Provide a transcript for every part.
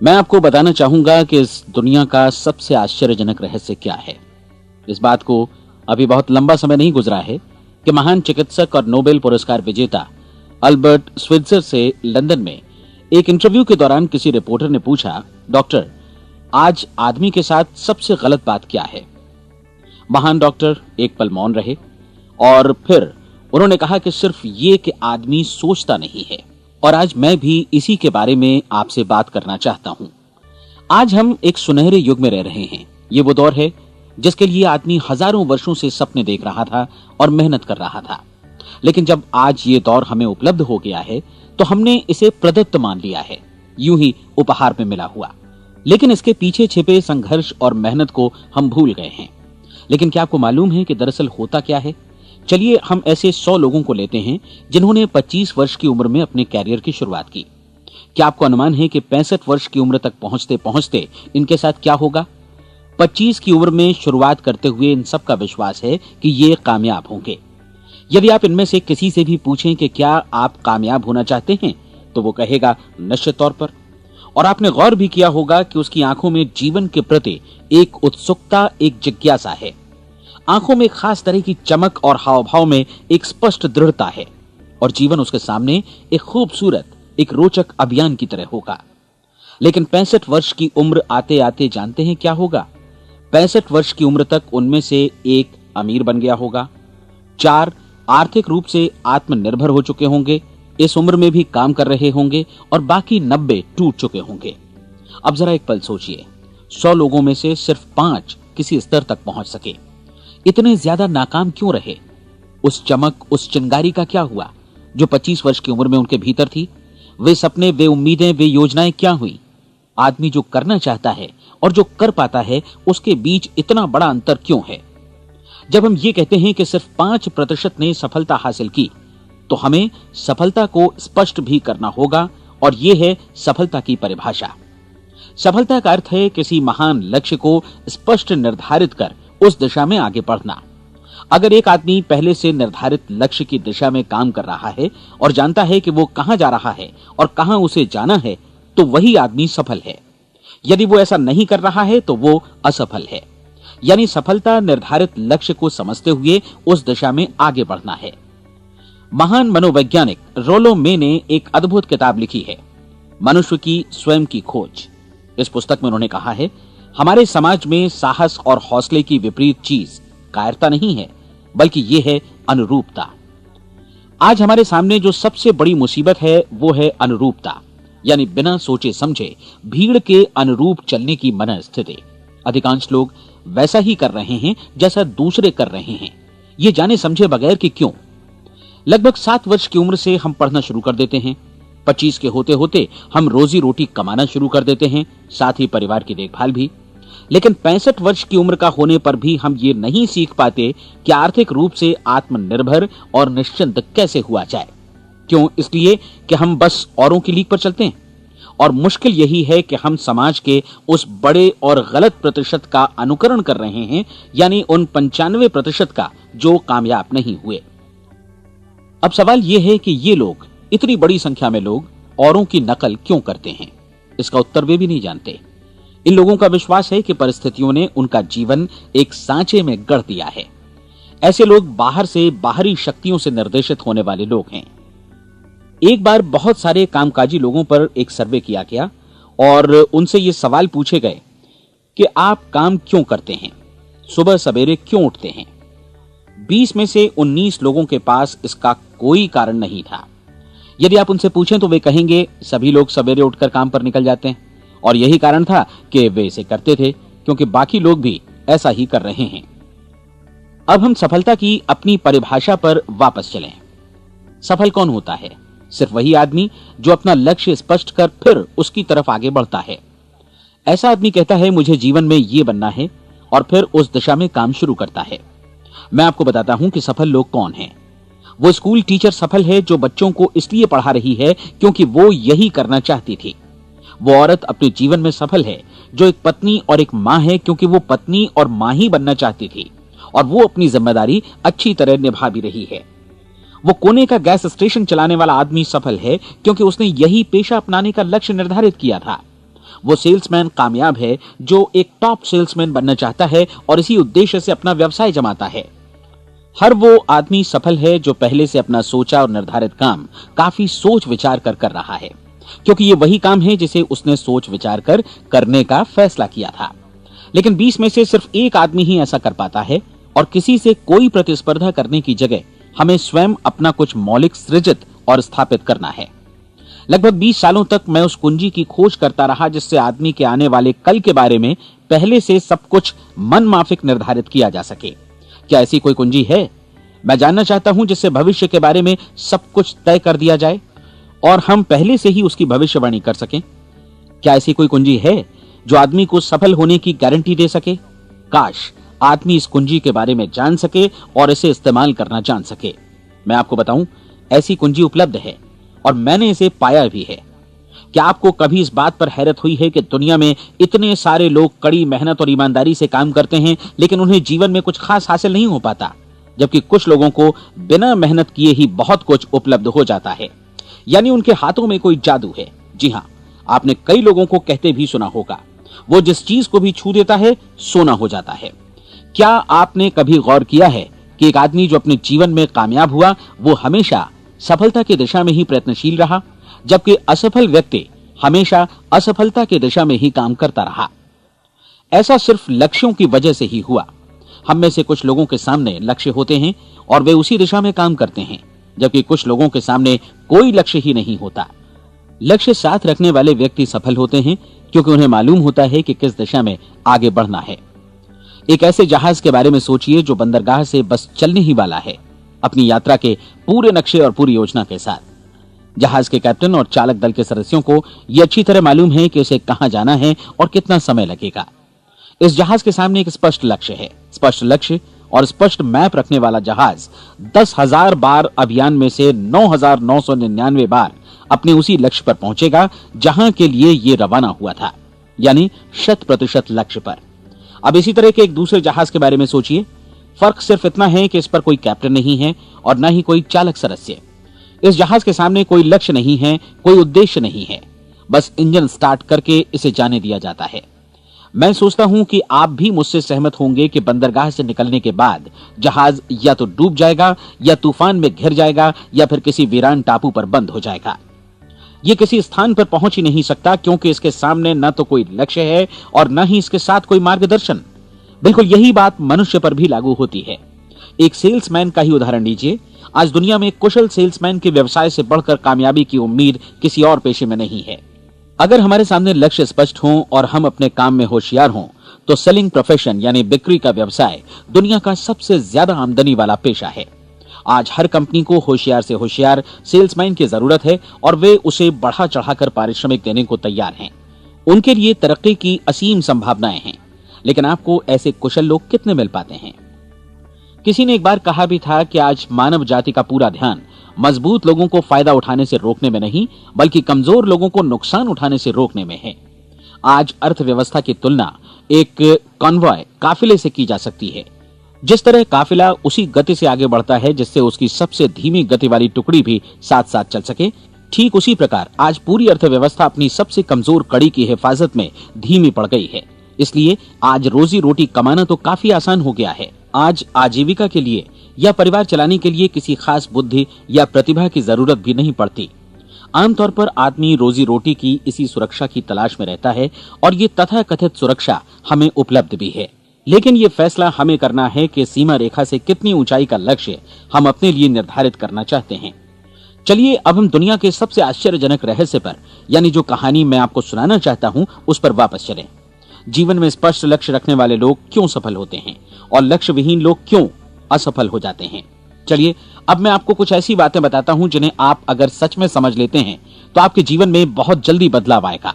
मैं आपको बताना चाहूंगा कि इस दुनिया का सबसे आश्चर्यजनक रहस्य क्या है। इस बात को अभी बहुत लंबा समय नहीं गुजरा है कि महान चिकित्सक और नोबेल पुरस्कार विजेता अल्बर्ट स्विट्जर से लंदन में एक इंटरव्यू के दौरान किसी रिपोर्टर ने पूछा, डॉक्टर, आज आदमी के साथ सबसे गलत बात क्या है? महान डॉक्टर एक पल मौन रहे और फिर उन्होंने कहा कि सिर्फ ये कि आदमी सोचता नहीं है। और आज मैं भी इसी के बारे में आपसे बात करना चाहता हूं। आज हम एक सुनहरे युग में रह रहे हैं। ये वो दौर है जिसके लिए आदमी हजारों वर्षों से सपने देख रहा था और मेहनत कर रहा था। लेकिन जब आज ये दौर हमें उपलब्ध हो गया है तो हमने इसे प्रदत्त मान लिया है, यूं ही उपहार में मिला हुआ। लेकिन इसके पीछे छिपे संघर्ष और मेहनत को हम भूल गए हैं। लेकिन क्या आपको मालूम है कि दरअसल होता क्या है? चलिए हम ऐसे 100 लोगों को लेते हैं जिन्होंने 25 वर्ष की उम्र में अपने कैरियर की शुरुआत की। क्या आपको अनुमान है कि 65 वर्ष की उम्र तक पहुंचते पहुंचते इनके साथ क्या होगा? 25 की उम्र में शुरुआत करते हुए इन सब का विश्वास है कि ये कामयाब होंगे। यदि आप इनमें से किसी से भी पूछें कि क्या आप कामयाब होना चाहते हैं, तो वो कहेगा निश्चित तौर पर। और आपने गौर भी किया होगा कि उसकी आंखों में जीवन के प्रति एक उत्सुकता, एक जिज्ञासा है। आंखों में खास तरह की चमक और हाव भाव में एक स्पष्ट दृढ़ता है और जीवन उसके सामने एक खूबसूरत, एक रोचक अभियान की तरह होगा। लेकिन 65 वर्ष की उम्र आते आते जानते हैं क्या होगा? 65 वर्ष की उम्र तक उनमें से एक अमीर बन गया होगा, 4 आर्थिक रूप से आत्मनिर्भर हो चुके होंगे, इस उम्र में भी काम कर रहे होंगे और बाकी 90 टूट चुके होंगे। अब जरा एक पल सोचिए, 100 लोगों में से सिर्फ 5 किसी स्तर तक पहुंच सके। इतने ज्यादा नाकाम क्यों रहे? उस चमक, उस चिंगारी का क्या हुआ जो 25 वर्ष की उम्र में उनके भीतर थी? वे सपने, वे उम्मीदें, वे योजनाएं क्या हुई? आदमी जो करना चाहता है और जो कर पाता है, उसके बीच इतना बड़ा अंतर क्यों है? जब हम ये कहते हैं कि सिर्फ 5% ने सफलता हासिल की, तो हमें सफलता को स्पष्ट भी करना होगा और यह है सफलता की परिभाषा। सफलता का अर्थ है किसी महान लक्ष्य को स्पष्ट निर्धारित कर उस दिशा में आगे बढ़ना। अगर एक आदमी पहले से निर्धारित लक्ष्य की दिशा में काम कर रहा है और जानता है कि वो कहां जा रहा है और कहां उसे जाना है, तो वही आदमी सफल है। यदि वो ऐसा नहीं कर रहा है तो वो असफल है। यानी सफलता निर्धारित लक्ष्य को समझते हुए उस दिशा में आगे बढ़ना है। महान मनोवैज्ञानिक रोलो मे ने एक अद्भुत किताब लिखी है, मनुष्य की स्वयं की खोज। इस पुस्तक में उन्होंने कहा है, हमारे समाज में साहस और हौसले की विपरीत चीज कायरता नहीं है, बल्कि यह है अनुरूपता। आज हमारे सामने जो सबसे बड़ी मुसीबत है वो है अनुरूपता, यानी बिना सोचे समझे भीड़ के अनुरूप चलने की मनस्थिति। अधिकांश लोग वैसा ही कर रहे हैं जैसा दूसरे कर रहे हैं, ये जाने समझे बगैर कि क्यों। लगभग 7 वर्ष की उम्र से हम पढ़ना शुरू कर देते हैं। 25 के होते होते हम रोजी रोटी कमाना शुरू कर देते हैं, साथ ही परिवार की देखभाल भी। लेकिन 65 वर्ष की उम्र का होने पर भी हम ये नहीं सीख पाते कि आर्थिक रूप से आत्मनिर्भर और निश्चिंत कैसे हुआ जाए। क्यों? इसलिए कि हम बस औरों की लीक पर चलते हैं। और मुश्किल यही है कि हम समाज के उस बड़े और गलत प्रतिशत का अनुकरण कर रहे हैं, यानी उन 95% का जो कामयाब नहीं हुए। अब सवाल यह है कि ये लोग, इतनी बड़ी संख्या में लोग, औरों की नकल क्यों करते हैं? इसका उत्तर वे भी नहीं जानते। इन लोगों का विश्वास है कि परिस्थितियों ने उनका जीवन एक सांचे में गढ़ दिया है। ऐसे लोग बाहर से, बाहरी शक्तियों से निर्देशित होने वाले लोग हैं। एक बार बहुत सारे कामकाजी लोगों पर एक सर्वे किया गया और उनसे ये सवाल पूछे गए कि आप काम क्यों करते हैं, सुबह सवेरे क्यों उठते हैं? 20 में से 19 लोगों के पास इसका कोई कारण नहीं था। यदि आप उनसे पूछें तो वे कहेंगे सभी लोग सवेरे उठकर काम पर निकल जाते हैं और यही कारण था कि वे इसे करते थे क्योंकि बाकी लोग भी ऐसा ही कर रहे हैं। अब हम सफलता की अपनी परिभाषा पर वापस चलें। सफल कौन होता है? सिर्फ वही आदमी जो अपना लक्ष्य स्पष्ट कर फिर उसकी तरफ आगे बढ़ता है। ऐसा आदमी कहता है मुझे जीवन में ये बनना है और फिर उस दिशा में काम शुरू करता है। मैं आपको बताता हूं कि सफल लोग कौन हैं। वो स्कूल टीचर सफल है जो बच्चों को इसलिए पढ़ा रही है क्योंकि वो यही करना चाहती थी। वो औरत अपने जीवन में सफल है जो एक पत्नी और एक मां है क्योंकि वो पत्नी और मां ही बनना चाहती थी और वो अपनी जिम्मेदारी अच्छी तरह निभा भी रही है। वो कोने का गैस स्टेशन चलाने वाला आदमी सफल है क्योंकि उसने यही पेशा अपनाने का लक्ष्य निर्धारित किया था। वो सेल्समैन कामयाब है जो एक टॉप सेल्समैन बनना चाहता है और इसी उद्देश्य से अपना व्यवसाय जमाता है। हर वो आदमी सफल है जो पहले से अपना सोचा और निर्धारित काम काफी सोच विचार कर रहा है, क्योंकि ये वही काम है जिसे उसने सोच विचार कर करने का फैसला किया था। लेकिन 20 में से सिर्फ एक आदमी ही ऐसा कर पाता है, और किसी से कोई प्रतिस्पर्धा करने की जगह हमें स्वयं अपना कुछ मौलिक सृजित और स्थापित करना है। लगभग 20 सालों तक मैं उस कुंजी की खोज करता रहा जिससे आदमी के आने वाले कल के बारे में पहले से सब कुछ मन माफिक निर्धारित किया जा सके। क्या ऐसी कोई कुंजी है? मैं जानना चाहता हूं जिससे भविष्य के बारे में सब कुछ तय कर दिया जाए और हम पहले से ही उसकी भविष्यवाणी कर सकें। क्या ऐसी कोई कुंजी है जो आदमी को सफल होने की गारंटी दे सके? काश आदमी इस कुंजी के बारे में जान सके और इसे इस्तेमाल करना जान सके। मैं आपको बताऊं, ऐसी कुंजी उपलब्ध है और मैंने इसे पाया भी है। क्या आपको कभी इस बात पर हैरत हुई है कि दुनिया में इतने सारे लोग कड़ी मेहनत और ईमानदारी से काम करते हैं, लेकिन उन्हें जीवन में कुछ खास हासिल नहीं हो पाता, जबकि कुछ लोगों को बिना मेहनत किए ही बहुत कुछ उपलब्ध हो जाता है। यानी उनके हाथों में कोई जादू है। जी हां, आपने कई लोगों को कहते भी सुना होगा, वो जिस चीज को भी छू देता है सोना हो जाता है। क्या आपने कभी गौर किया है कि एक आदमी जो अपने जीवन में कामयाब हुआ वो हमेशा सफलता की दिशा में ही प्रयत्नशील रहा, जबकि असफल व्यक्ति हमेशा असफलता की दिशा में ही काम करता रहा? ऐसा सिर्फ लक्ष्यों की वजह से ही हुआ। हम में से कुछ लोगों के सामने लक्ष्य होते हैं और वे उसी दिशा में काम करते हैं, जबकि कुछ लोगों के सामने कोई लक्ष्य ही नहीं होता। लक्ष्य साथ रखने वाले व्यक्ति सफल होते हैं क्योंकि उन्हें मालूम होता है कि किस दिशा में आगे बढ़ना है। एक ऐसे जहाज के बारे में सोचिए जो बंदरगाह से बस चलने ही वाला है, अपनी यात्रा के पूरे नक्शे और पूरी योजना के साथ। जहाज के कैप्टन और चालक दल के सदस्यों को यह अच्छी तरह मालूम है कि उसे कहां जाना है और कितना समय लगेगा। इस जहाज के सामने एक स्पष्ट लक्ष्य है। स्पष्ट लक्ष्य और स्पष्ट मैप रखने वाला जहाज 10,000 बार अभियान में से 9,999 बार अपने उसी लक्ष्य पर पहुंचेगा जहां के लिए ये रवाना हुआ था, यानी 100% लक्ष्य पर। अब इसी तरह के एक दूसरे जहाज के बारे में सोचिए। फर्क सिर्फ इतना है कि इस पर कोई कैप्टन नहीं है और न ही कोई चालक सदस्य। इस जहाज के सामने कोई लक्ष्य नहीं है, कोई उद्देश्य नहीं है, बस इंजन स्टार्ट करके इसे जाने दिया जाता है। मैं सोचता हूं कि आप भी मुझसे सहमत होंगे कि बंदरगाह से निकलने के बाद जहाज या तो डूब जाएगा या तूफान में घिर जाएगा या फिर किसी वीरान टापू पर बंद हो जाएगा। ये किसी स्थान पर पहुंच ही नहीं सकता क्योंकि इसके सामने न तो कोई लक्ष्य है और न ही इसके साथ कोई मार्गदर्शन। बिल्कुल यही बात मनुष्य पर भी लागू होती है। एक सेल्समैन का ही उदाहरण लीजिए। आज दुनिया में कुशल सेल्समैन के व्यवसाय से बढ़कर कामयाबी की उम्मीद किसी और पेशे में नहीं है। अगर हमारे सामने लक्ष्य स्पष्ट हो और हम अपने काम में होशियार हों, तो सेलिंग प्रोफेशन यानी बिक्री का व्यवसाय दुनिया का सबसे ज्यादा आमदनी वाला पेशा है। आज हर कंपनी को होशियार से होशियार सेल्समैन की जरूरत है और वे उसे बढ़ा चढ़ाकर पारिश्रमिक देने को तैयार हैं। उनके लिए तरक्की की असीम संभावनाएं हैं, लेकिन आपको ऐसे कुशल लोग कितने मिल पाते हैं? किसी ने एक बार कहा भी था कि आज मानव जाति का पूरा ध्यान मजबूत लोगों को फायदा उठाने से रोकने में नहीं, बल्कि कमजोर लोगों को नुकसान उठाने से रोकने में है। आज अर्थव्यवस्था की तुलना एक कॉन्वॉय काफिले से की जा सकती है। जिस तरह काफिला उसी गति से आगे बढ़ता है जिससे उसकी सबसे धीमी गति वाली टुकड़ी भी साथ साथ चल सके, ठीक उसी प्रकार आज पूरी अर्थव्यवस्था अपनी सबसे कमजोर कड़ी की हिफाजत में धीमी पड़ गई है। इसलिए आज रोजी रोटी कमाना तो काफी आसान हो गया है। आज आजीविका के लिए या परिवार चलाने के लिए किसी खास बुद्धि या प्रतिभा की जरूरत भी नहीं पड़ती। आमतौर पर आदमी रोजी रोटी की इसी सुरक्षा की तलाश में रहता है और ये तथाकथित सुरक्षा हमें उपलब्ध भी है। लेकिन ये फैसला हमें करना है कि सीमा रेखा से कितनी ऊंचाई का लक्ष्य हम अपने लिए निर्धारित करना चाहते हैं। चलिए अब हम दुनिया के सबसे आश्चर्यजनक रहस्य पर, यानी जो कहानी मैं आपको सुनाना चाहता हूं, उस पर वापस चलें। जीवन में स्पष्ट लक्ष्य रखने वाले लोग क्यों सफल होते हैं और लक्ष्य विहीन लोग क्यों असफल हो जाते हैं? चलिए अब मैं आपको कुछ ऐसी बातें बताता हूं जिन्हें आप अगर सच में समझ लेते हैं तो आपके जीवन में बहुत जल्दी बदलाव आएगा।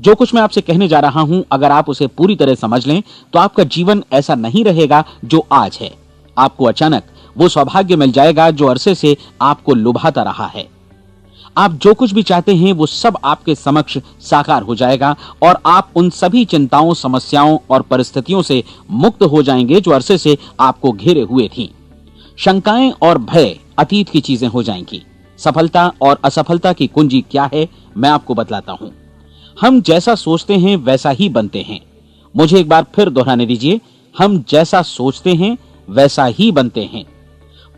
जो कुछ मैं आपसे कहने जा रहा हूं, अगर आप उसे पूरी तरह समझ लें तो आपका जीवन ऐसा नहीं रहेगा जो आज है। आपको अचानक वो सौभाग्य मिल जाएगा जो अरसे से आपको लुभाता रहा है। आप जो कुछ भी चाहते हैं वो सब आपके समक्ष साकार हो जाएगा और आप उन सभी चिंताओं, समस्याओं और परिस्थितियों से मुक्त हो जाएंगे जो अरसे से आपको घेरे हुए थीं। शंकाएं और भय अतीत की चीजें हो जाएंगी। सफलता और असफलता की कुंजी क्या है, मैं आपको बतलाता हूं। हम जैसा सोचते हैं वैसा ही बनते हैं। मुझे एक बार फिर दोहराने दीजिए, हम जैसा सोचते हैं वैसा ही बनते हैं।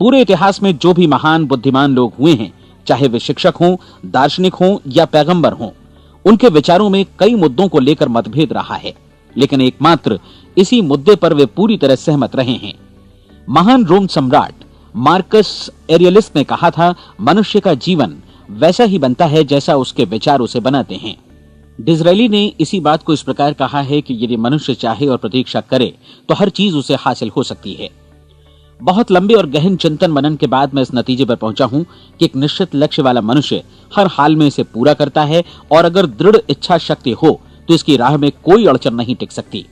पूरे इतिहास में जो भी महान बुद्धिमान लोग हुए हैं, चाहे वे शिक्षक हों, दार्शनिक हों या पैगंबर हों, उनके विचारों में कई मुद्दों को लेकर मतभेद रहा है, लेकिन एकमात्र इसी मुद्दे पर वे पूरी तरह सहमत रहे हैं। महान रोम सम्राट मार्कस एरियलिस ने कहा था, मनुष्य का जीवन वैसा ही बनता है जैसा उसके विचार उसे बनाते हैं। डिज़रायली ने इसी बात को इस प्रकार कहा है कि यदि मनुष्य चाहे और प्रतीक्षा करे तो हर चीज उसे हासिल हो सकती है। बहुत लंबे और गहन चिंतन मनन के बाद मैं इस नतीजे पर पहुंचा हूं कि एक निश्चित लक्ष्य वाला मनुष्य हर हाल में इसे पूरा करता है, और अगर दृढ़ इच्छा शक्ति हो तो इसकी राह में कोई अड़चन नहीं टिक सकती।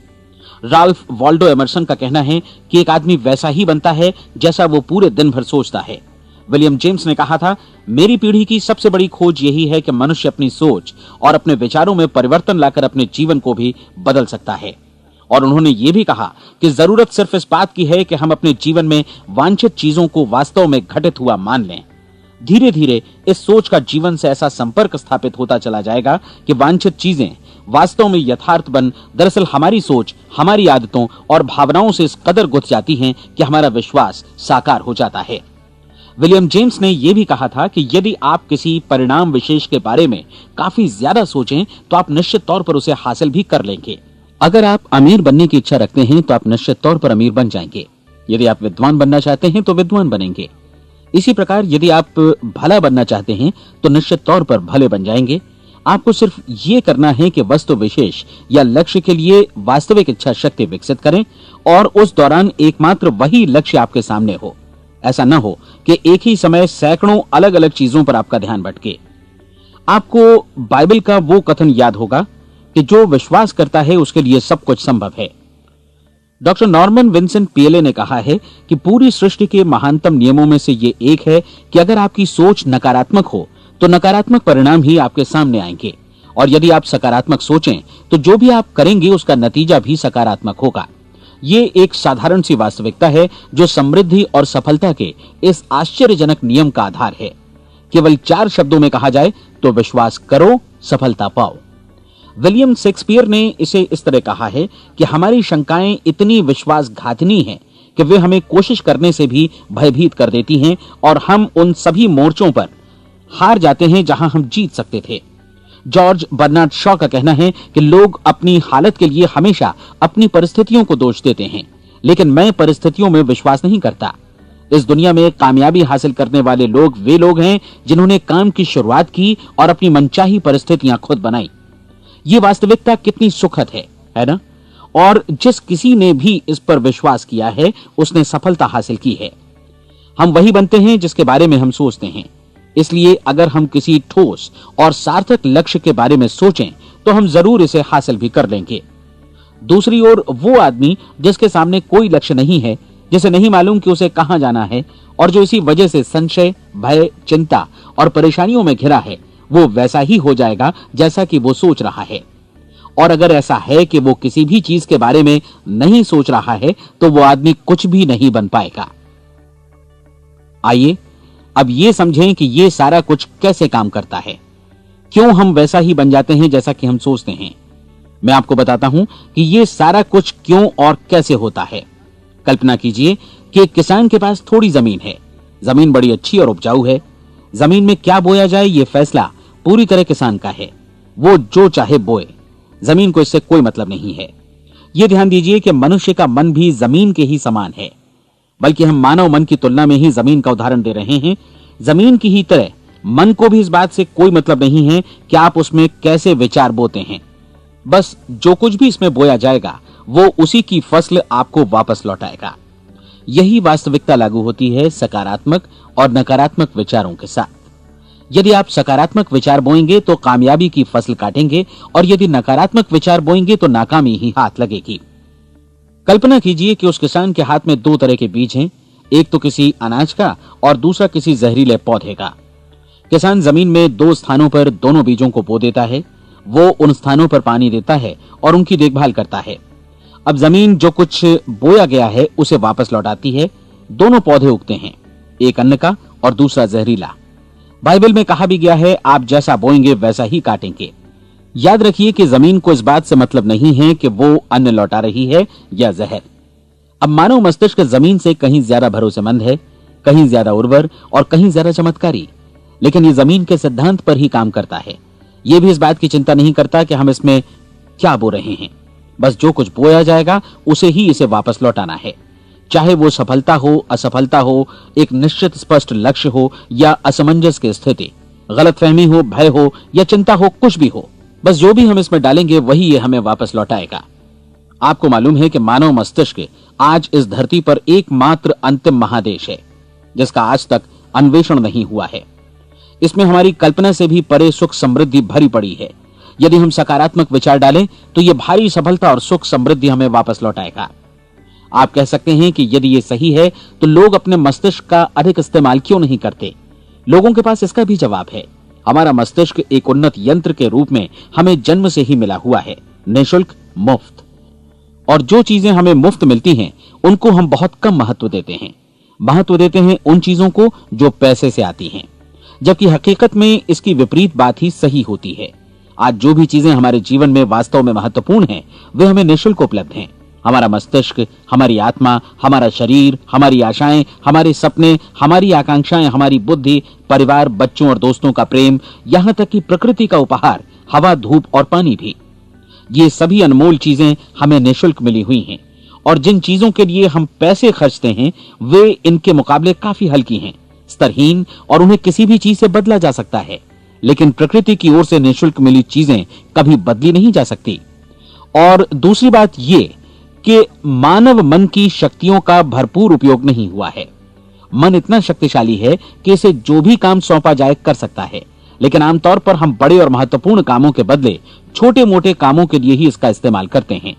राल्फ वॉल्डो एमर्सन का कहना है कि एक आदमी वैसा ही बनता है जैसा वो पूरे दिन भर सोचता है। विलियम जेम्स ने कहा था, मेरी पीढ़ी की सबसे बड़ी खोज यही है कि मनुष्य अपनी सोच और अपने विचारों में परिवर्तन लाकर अपने जीवन को भी बदल सकता है। और उन्होंने ये भी कहा कि जरूरत सिर्फ इस बात की है कि हम अपने जीवन में वांछित चीजों को वास्तव में घटित हुआ मान लें। धीरे धीरे इस सोच का जीवन से ऐसा संपर्क स्थापित होता चला जाएगा कि वांछित चीजें वास्तव में यथार्थ बन दरअसल हमारी सोच, हमारी आदतों और भावनाओं से इस कदर गुथ जाती हैं कि हमारा विश्वास साकार हो जाता है। विलियम जेम्स ने यह भी कहा था कि यदि आप किसी परिणाम विशेष के बारे में काफी ज्यादा सोचें तो आप निश्चित तौर पर उसे हासिल भी कर लेंगे। अगर आप अमीर बनने की इच्छा रखते हैं तो आप निश्चित तौर पर अमीर बन जाएंगे। यदि आप विद्वान बनना चाहते हैं तो विद्वान बनेंगे। इसी प्रकार यदि आप भला बनना चाहते हैं तो निश्चित तौर पर भले बन जाएंगे। आपको सिर्फ ये करना है कि वस्तु विशेष या लक्ष्य के लिए वास्तविक इच्छा शक्ति विकसित करें, और उस दौरान एकमात्र वही लक्ष्य आपके सामने हो। ऐसा न हो कि एक ही समय सैकड़ों अलग अलग चीजों पर आपका ध्यान भटके। आपको बाइबल का वो कथन याद होगा कि जो विश्वास करता है उसके लिए सब कुछ संभव है। डॉक्टर नॉर्मन विंसेंट पीएले ने कहा है कि पूरी सृष्टि के महानतम नियमों में से ये एक है कि अगर आपकी सोच नकारात्मक हो तो नकारात्मक परिणाम ही आपके सामने आएंगे, और यदि आप सकारात्मक सोचें तो जो भी आप करेंगे उसका नतीजा भी सकारात्मक होगा। ये एक साधारण सी वास्तविकता है जो समृद्धि और सफलता के इस आश्चर्यजनक नियम का आधार है। केवल 4 शब्दों में कहा जाए तो विश्वास करो, सफलता पाओ। विलियम शेक्सपियर ने इसे इस तरह कहा है कि हमारी शंकाएं इतनी विश्वासघातिनी हैं कि वे हमें कोशिश करने से भी भयभीत कर देती हैं, और हम उन सभी मोर्चों पर हार जाते हैं जहां हम जीत सकते थे। जॉर्ज बर्नार्ड शॉ का कहना है कि लोग अपनी हालत के लिए हमेशा अपनी परिस्थितियों को दोष देते हैं, लेकिन मैं परिस्थितियों में विश्वास नहीं करता। इस दुनिया में कामयाबी हासिल करने वाले लोग वे लोग हैं जिन्होंने काम की शुरुआत की और अपनी मनचाही परिस्थितियां खुद बनाई। ये वास्तविकता कितनी सुखद है ना? और जिस किसी ने भी इस पर विश्वास किया है उसने सफलता हासिल की है। हम वही बनते हैं जिसके बारे में हम सोचते हैं। इसलिए अगर हम किसी ठोस और सार्थक लक्ष्य के बारे में सोचें तो हम जरूर इसे हासिल भी कर लेंगे। दूसरी ओर वो आदमी जिसके सामने कोई लक्ष्य नहीं है, जिसे नहीं मालूम कि उसे कहां जाना है, और जो इसी वजह से संशय, भय, चिंता और परेशानियों में घिरा है, वो वैसा ही हो जाएगा जैसा कि वो सोच रहा है। और अगर ऐसा है कि वो किसी भी चीज के बारे में नहीं सोच रहा है तो वो आदमी कुछ भी नहीं बन पाएगा। आइए अब ये समझें कि ये सारा कुछ कैसे काम करता है, क्यों हम वैसा ही बन जाते हैं जैसा कि हम सोचते हैं। मैं आपको बताता हूं कि ये सारा कुछ क्यों और कैसे होता है। कल्पना कीजिए कि एक किसान के पास थोड़ी जमीन है। जमीन बड़ी अच्छी और उपजाऊ है। जमीन में क्या बोया जाए ये फैसला पूरी तरह किसान का है। वो जो चाहे बोए, जमीन को इससे कोई मतलब नहीं है। ये ध्यान दीजिए कि मनुष्य का मन भी जमीन के ही समान है, बल्कि हम मानव मन की तुलना में ही जमीन का उदाहरण दे रहे हैं। जमीन की ही तरह मन को भी इस बात से कोई मतलब नहीं है कि आप उसमें कैसे विचार बोते हैं। बस जो कुछ भी इसमें बोया जाएगा वो उसी की फसल आपको वापस लौटाएगा। यही वास्तविकता लागू होती है सकारात्मक और नकारात्मक विचारों के साथ। यदि आप सकारात्मक विचार बोएंगे तो कामयाबी की फसल काटेंगे, और यदि नकारात्मक विचार बोएंगे तो नाकामी ही हाथ लगेगी। कल्पना कीजिए कि उस किसान के हाथ में 2 तरह के बीज हैं, एक तो किसी अनाज का और दूसरा किसी जहरीले पौधे का। किसान जमीन में 2 स्थानों पर दोनों बीजों को बो देता है। वो उन स्थानों पर पानी देता है और उनकी देखभाल करता है। अब जमीन जो कुछ बोया गया है उसे वापस लौटाती है। दोनों पौधे उगते हैं, एक अन्न का और दूसरा जहरीला। बाइबल में कहा भी गया है, आप जैसा बोएंगे वैसा ही काटेंगे। याद रखिए कि जमीन को इस बात से मतलब नहीं है कि वो अन्न लौटा रही है या जहर। अब मानव मस्तिष्क जमीन से कहीं ज्यादा भरोसेमंद है, कहीं ज्यादा उर्वर और कहीं ज्यादा चमत्कारी, लेकिन ये जमीन के सिद्धांत पर ही काम करता है। ये भी इस बात की चिंता नहीं करता कि हम इसमें क्या बो रहे हैं। बस जो कुछ बोया जाएगा उसे ही इसे वापस लौटाना है, चाहे वो सफलता हो, असफलता हो, एक निश्चित स्पष्ट लक्ष्य हो या असमंजस की स्थिति, गलतफहमी हो, भय हो या चिंता हो, कुछ भी हो। बस जो भी हम इसमें डालेंगे वही ये हमें वापस लौटाएगा। आपको मालूम है कि मानव मस्तिष्क आज इस धरती पर एकमात्र अंतिम महादेश है जिसका आज तक अन्वेषण नहीं हुआ है। इसमें हमारी कल्पना से भी परे सुख समृद्धि भरी पड़ी है। यदि हम सकारात्मक विचार डालें तो यह भारी सफलता और सुख समृद्धि हमें वापस लौटाएगा। आप कह सकते हैं कि यदि ये सही है तो लोग अपने मस्तिष्क का अधिक इस्तेमाल क्यों नहीं करते? लोगों के पास इसका भी जवाब है। हमारा मस्तिष्क एक उन्नत यंत्र के रूप में हमें जन्म से ही मिला हुआ है, निःशुल्क, मुफ्त। और जो चीजें हमें मुफ्त मिलती हैं उनको हम बहुत कम महत्व देते हैं। महत्व देते हैं उन चीजों को जो पैसे से आती हैं, जबकि हकीकत में इसकी विपरीत बात ही सही होती है। आज जो भी चीजें हमारे जीवन में वास्तव में महत्वपूर्ण हैं वे हमें निःशुल्क उपलब्ध हैं। हमारा मस्तिष्क, हमारी आत्मा, हमारा शरीर, हमारी आशाएं, हमारे सपने, हमारी आकांक्षाएं, हमारी बुद्धि, परिवार, बच्चों और दोस्तों का प्रेम, यहां तक कि प्रकृति का उपहार, हवा, धूप और पानी भी, ये सभी अनमोल चीजें हमें निःशुल्क मिली हुई हैं। और जिन चीजों के लिए हम पैसे खर्चते हैं वे इनके मुकाबले काफी हल्की हैं, स्तरहीन, और उन्हें किसी भी चीज से बदला जा सकता है। लेकिन प्रकृति की ओर से निःशुल्क मिली चीजें कभी बदली नहीं जा सकती। और दूसरी बात ये कि मानव मन की शक्तियों का भरपूर उपयोग नहीं हुआ है। मन इतना शक्तिशाली है कि इसे जो भी काम सौंपा जाए कर सकता है, लेकिन आमतौर पर हम बड़े और महत्वपूर्ण कामों के बदले छोटे मोटे कामों के लिए ही इसका इस्तेमाल करते हैं।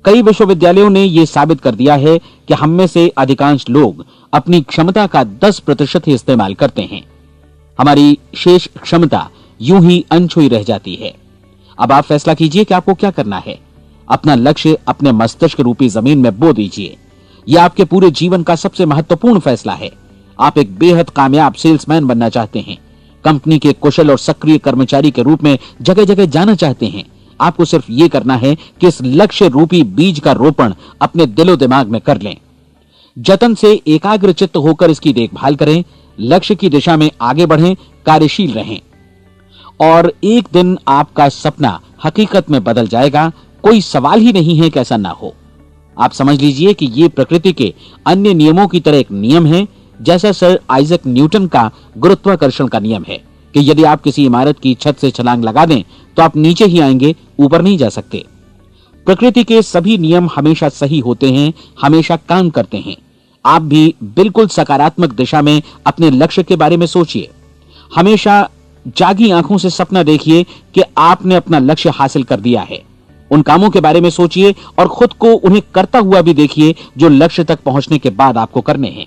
कई विश्वविद्यालयों ने यह साबित कर दिया है कि हम में से अधिकांश लोग अपनी क्षमता का 10% ही इस्तेमाल करते हैं। हमारी शेष क्षमता यूं ही अनछुई रह जाती है। अब आप फैसला कीजिए कि आपको क्या करना है। अपना लक्ष्य अपने मस्तिष्क रूपी जमीन में बो दीजिए। यह आपके पूरे जीवन का सबसे महत्वपूर्ण फैसला है। आप एक बेहद कामयाब सेल्समैन बनना चाहते हैं, कंपनी के कुशल और सक्रिय कर्मचारी के रूप में जगह जगह जाना चाहते हैं। आपको सिर्फ ये करना है कि इस लक्ष्य रूपी बीज का रोपण अपने दिलो दिमाग में कर लें। जतन से एकाग्रचित्त होकर इसकी देखभाल करें, लक्ष्य की दिशा में आगे बढ़ें, कार्यशील रहें, और एक दिन आपका सपना हकीकत में बदल जाएगा। कोई सवाल ही नहीं है कि ऐसा ना हो। आप समझ लीजिए कि ये प्रकृति के अन्य नियमों की तरह एक नियम है, जैसा सर आइजक न्यूटन का गुरुत्वाकर्षण का नियम है कि यदि आप किसी इमारत की छत से छलांग लगा दें तो आप नीचे ही आएंगे, ऊपर नहीं जा सकते। प्रकृति के सभी नियम हमेशा सही होते हैं, हमेशा काम करते हैं। आप भी बिल्कुल सकारात्मक दिशा में अपने लक्ष्य के बारे में सोचिए। हमेशा जागी आंखों से सपना देखिए कि आपने अपना लक्ष्य हासिल कर दिया है। उन कामों के बारे में सोचिए और खुद को उन्हें करता हुआ भी देखिए जो लक्ष्य तक पहुंचने के बाद आपको करने हैं।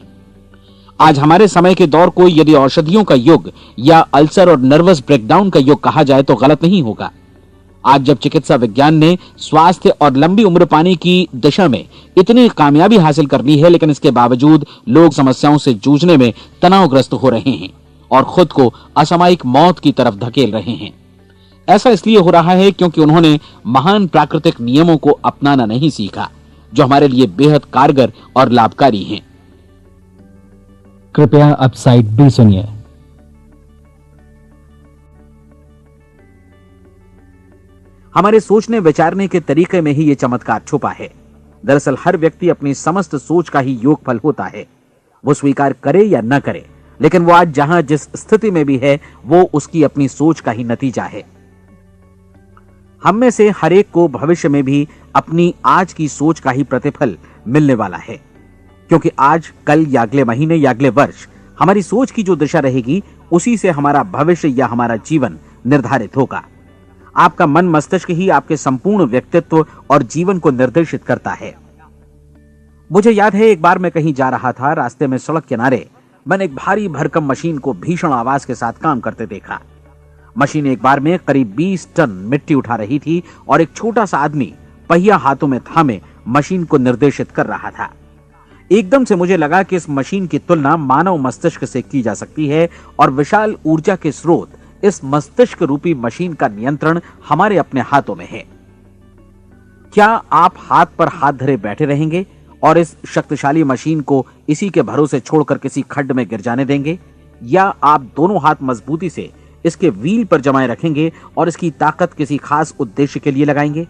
आज हमारे समय के दौर को यदि औषधियों का युग या अल्सर और नर्वस ब्रेकडाउन का युग कहा जाए तो गलत नहीं होगा। आज जब चिकित्सा विज्ञान ने स्वास्थ्य और लंबी उम्र पाने की दिशा में इतनी कामयाबी हासिल कर ली है, लेकिन इसके बावजूद लोग समस्याओं से जूझने में तनावग्रस्त हो रहे हैं और खुद को असामयिक मौत की तरफ धकेल रहे हैं। ऐसा इसलिए हो रहा है क्योंकि उन्होंने महान प्राकृतिक नियमों को अपनाना नहीं सीखा, जो हमारे लिए बेहद कारगर और लाभकारी हैं। कृपया अब साइड बी सुनिए। हमारे सोचने विचारने के तरीके में ही ये चमत्कार छुपा है। दरअसल हर व्यक्ति अपनी समस्त सोच का ही योगफल होता है। वो स्वीकार करे या न करे, लेकिन वो आज जहां जिस स्थिति में भी है वो उसकी अपनी सोच का ही नतीजा है। हम में से हर एक को भविष्य में भी अपनी आज की सोच का ही प्रतिफल मिलने वाला है, क्योंकि आज, कल या अगले महीने या अगले वर्ष हमारी सोच की जो दिशा रहेगी उसी से हमारा भविष्य या हमारा जीवन निर्धारित होगा। आपका मन मस्तिष्क ही आपके संपूर्ण व्यक्तित्व और जीवन को निर्देशित करता है। मुझे याद है एक बार मैं कहीं जा रहा था, रास्ते में सड़क किनारे मैंने एक भारी भरकम मशीन को भीषण आवाज के साथ काम करते देखा। मशीन एक बार में करीब 20 टन मिट्टी उठा रही थी और एक छोटा सा आदमी पहिया हाथों में थामे मशीन को निर्देशित कर रहा था। एकदम से मुझे लगा कि इस मशीन की तुलना मानव मस्तिष्क से की जा सकती है और विशाल ऊर्जा के स्रोत इस मस्तिष्क रूपी मशीन का नियंत्रण हमारे अपने हाथों में है। क्या आप हाथ पर हाथ धरे बैठे रहेंगे और इस शक्तिशाली मशीन को इसी के भरोसे छोड़कर किसी खड्ड में गिर जाने देंगे, या आप दोनों हाथ मजबूती से इसके व्हील पर जमाए रखेंगे और इसकी ताकत किसी खास उद्देश्य के लिए लगाएंगे?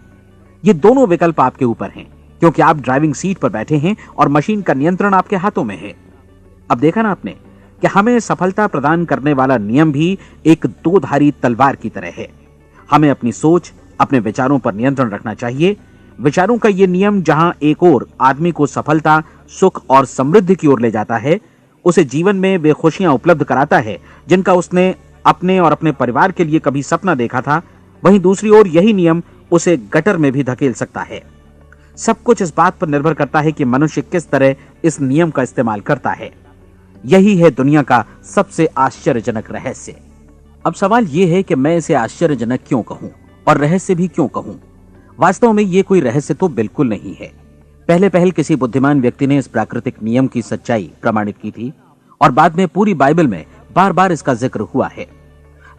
ये दोनों विकल्प आपके ऊपर हैं, क्योंकि आप ड्राइविंग सीट पर बैठे हैं और मशीन का नियंत्रण आपके हाथों में है। अब देखा ना आपने कि हमें सफलता प्रदान करने वाला नियम भी एक दो-धारी तलवार की तरह है। हमें अपनी सोच, अपने विचारों पर नियंत्रण रखना चाहिए। विचारों का ये नियम जहां एक ओर आदमी को सफलता, सुख और समृद्धि की ओर ले जाता है, उसे जीवन में वे खुशियां उपलब्ध कराता है जिनका उसने अपने और अपने परिवार के लिए कभी सपना देखा था, वहीं दूसरी ओर यही नियम उसे गटर में भी धकेल सकता है। सब कुछ इस बात पर निर्भर करता है कि मनुष्य किस तरह इस नियम का इस्तेमाल करता है। यही है दुनिया का सबसे आश्चर्यजनक रहस्य। अब सवाल यह है कि मैं इसे आश्चर्यजनक क्यों कहूं और रहस्य भी क्यों कहूं? वास्तव में यह कोई रहस्य तो बिल्कुल नहीं है। पहले किसी बुद्धिमान व्यक्ति ने इस प्राकृतिक नियम की सच्चाई प्रमाणित की थी और बाद में पूरी बाइबल में बार बार इसका जिक्र हुआ है,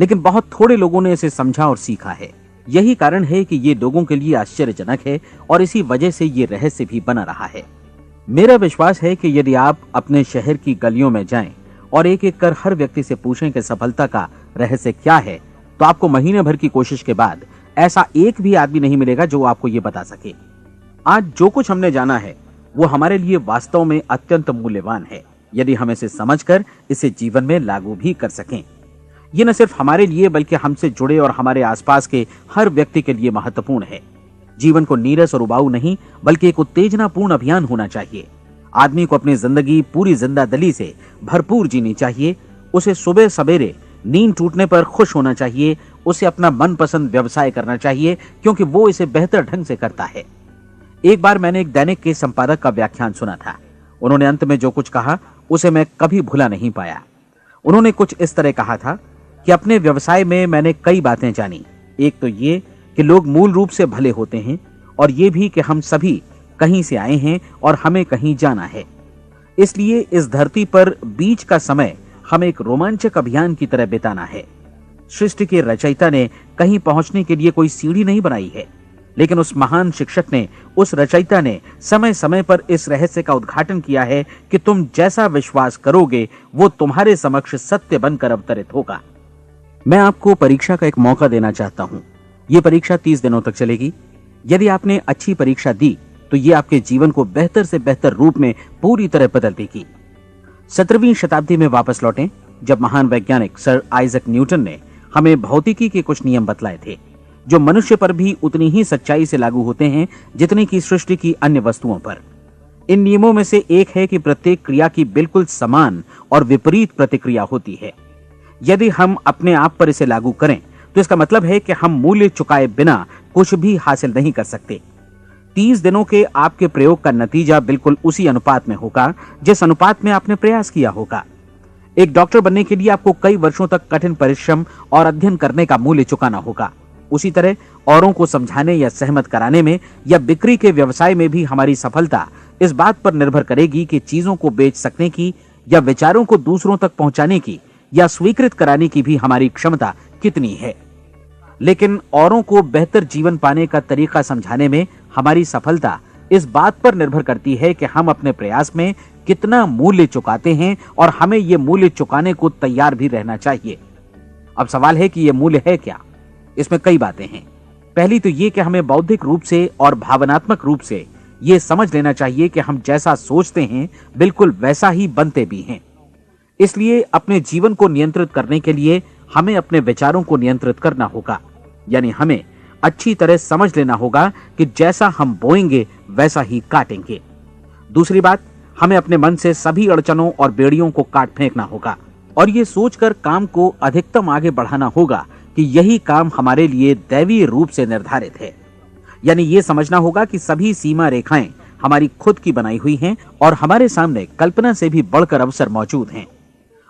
लेकिन बहुत थोड़े लोगों ने इसे समझा और सीखा है। यही कारण है कि ये लोगों के लिए आश्चर्यजनक है और इसी वजह से ये रहस्य भी बना रहा है। मेरा विश्वास है कि यदि आप अपने शहर की गलियों में जाएं और एक एक कर हर व्यक्ति से पूछें कि सफलता का रहस्य क्या है, तो आपको महीने भर की कोशिश के बाद ऐसा एक भी आदमी नहीं मिलेगा जो आपको ये बता सके। आज जो कुछ हमने जाना है वो हमारे लिए वास्तव में अत्यंत मूल्यवान है, यदि हम इसे समझकर इसे जीवन में लागू भी कर सकें। ये न सिर्फ हमारे लिए बल्कि हमसे जुड़े और हमारे आसपास के हर व्यक्ति के लिए महत्वपूर्ण है। जीवन को नीरस और उबाऊ नहीं बल्कि एक उत्तेजनापूर्ण अभियान होना चाहिए। आदमी को अपनी जिंदगी पूरी जिंदादिली से भरपूर जीनी चाहिए। उसे सुबह सवेरे नींद टूटने पर खुश होना चाहिए। उसे अपना मनपसंद व्यवसाय करना चाहिए, क्योंकि वो इसे बेहतर ढंग से करता है। एक बार मैंने एक दैनिक के संपादक का व्याख्यान सुना था। उन्होंने अंत में जो कुछ कहा उसे मैं कभी भुला नहीं पाया। उन्होंने कुछ इस तरह कहा था कि अपने व्यवसाय में मैंने कई बातें जानी। एक तो ये कि लोग मूल रूप से भले होते हैं, और ये भी कि हम सभी कहीं से आए हैं और हमें कहीं जाना है। इसलिए इस धरती पर बीच का समय हमें एक रोमांचक अभियान की तरह बिताना है। सृष्टि के रचयिता ने कहीं पहुंचने के लिए कोई सीढ़ी नहीं बनाई है, लेकिन उस महान शिक्षक ने, उस रचयिता ने समय समय पर इस रहस्य का उद्घाटन किया है कि तुम जैसा विश्वास करोगे वो तुम्हारे समक्ष सत्य बनकर अवतरित होगा। मैं आपको परीक्षा का एक मौका देना चाहता हूं। यह परीक्षा 30 दिनों तक चलेगी। यदि आपने अच्छी परीक्षा दी तो ये आपके जीवन को बेहतर से बेहतर रूप में पूरी तरह बदल देगी। 17वीं शताब्दी में वापस लौटें, जब महान वैज्ञानिक सर आइजक न्यूटन ने हमें भौतिकी के कुछ नियम बतलाए थे, जो मनुष्य पर भी उतनी ही सच्चाई से लागू होते हैं जितनी की सृष्टि की अन्य वस्तुओं पर। इन नियमों में से एक है कि प्रत्येक क्रिया की बिल्कुल समान और विपरीत प्रतिक्रिया होती है। यदि हम अपने आप पर इसे लागू करें तो इसका मतलब है कि हम मूल्य चुकाए बिना कुछ भी हासिल नहीं कर सकते। 30 दिनों के आपके प्रयोग का नतीजा बिल्कुल उसी अनुपात में होगा जिस अनुपात में आपने प्रयास किया होगा। एक डॉक्टर बनने के लिए आपको कई वर्षों तक कठिन परिश्रम और अध्ययन करने का मूल्य चुकाना होगा। उसी तरह औरों को समझाने या सहमत कराने में या बिक्री के व्यवसाय में भी हमारी सफलता इस बात पर निर्भर करेगी कि चीजों को बेच सकने की या विचारों को दूसरों तक पहुंचाने की या स्वीकृत कराने की भी हमारी क्षमता कितनी है। लेकिन औरों को बेहतर जीवन पाने का तरीका समझाने में हमारी सफलता इस बात पर निर्भर करती है कि हम अपने प्रयास में कितना मूल्य चुकाते हैं, और हमें यह मूल्य चुकाने को तैयार भी रहना चाहिए। अब सवाल है कि यह मूल्य है क्या? इसमें कई बातें हैं। पहली तो यह कि हमें बौद्धिक रूप से और भावनात्मक रूप से यह समझ लेना चाहिए कि हम जैसा सोचते हैं बिल्कुल वैसा ही बनते भी हैं। इसलिए अपने जीवन को नियंत्रित करने के लिए हमें अपने विचारों को नियंत्रित करना होगा। यानी हमें अच्छी तरह समझ लेना होगा कि जैसा हम बोएंगे वैसा ही काटेंगे। दूसरी बात, हमें अपने मन से सभी अड़चनों और बेड़ियों को काट फेंकना होगा और ये सोचकर काम को अधिकतम आगे बढ़ाना होगा कि यही काम हमारे लिए दैवीय रूप से निर्धारित है। यानी ये समझना होगा कि सभी सीमा रेखाएं हमारी खुद की बनाई हुई हैं और हमारे सामने कल्पना से भी बढ़कर अवसर मौजूद हैं।